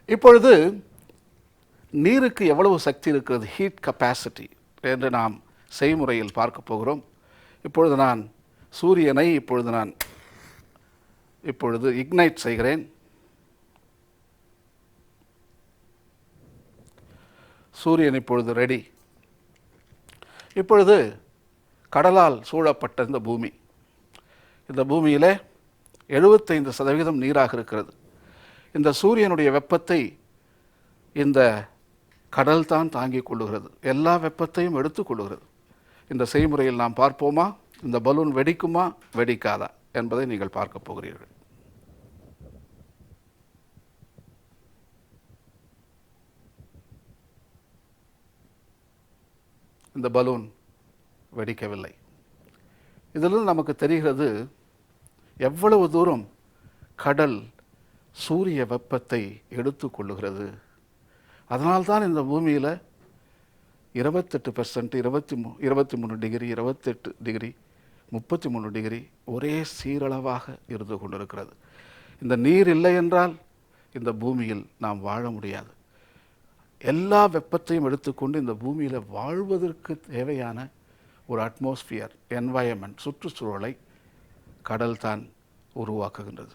இப்பொழுது நீருக்கு எவ்வளவு சக்தி இருக்கிறது, ஹீட் கெப்பாசிட்டி என்று நாம் செய்முறையில் பார்க்க போகிறோம். இப்பொழுது நான் சூரியனை இப்பொழுது இக்னைட் செய்கிறேன். சூரியன் இப்பொழுது ரெடி. இப்பொழுது கடலால் சூழப்பட்ட இந்த பூமியில் 75% நீராக இருக்கிறது. இந்த சூரியனுடைய வெப்பத்தை இந்த கடல் தான் தாங்கிக் கொள்ளுகிறது, எல்லா வெப்பத்தையும் எடுத்துக்கொள்ளுகிறது. இந்த செய்முறையில் நாம் பார்ப்போமா, இந்த பலூன் வெடிக்குமா வெடிக்காதா என்பதை நீங்கள் பார்க்க போகிறீர்கள். இந்த பலூன் வெடிக்கவில்லை. இதிலிருந்து நமக்கு தெரிகிறது எவ்வளவு தூரம் கடல் சூரிய வெப்பத்தை எடுத்துக்கொள்ளுகிறது. அதனால்தான் இந்த பூமியில் 28%, 23 டிகிரி, 28 டிகிரி, 33 டிகிரி ஒரே சீரளவாக இருந்து கொண்டிருக்கிறது. இந்த நீர் இல்லை என்றால் இந்த பூமியில் நாம் வாழ முடியாது. எல்லா வெப்பத்தையும் எடுத்துக்கொண்டு இந்த பூமியில் வாழ்வதற்கு தேவையான ஒரு அட்மாஸ்பியர், என்வாயன்மெண்ட், சுற்றுச்சூழலை கடல் தான் உருவாக்குகின்றது.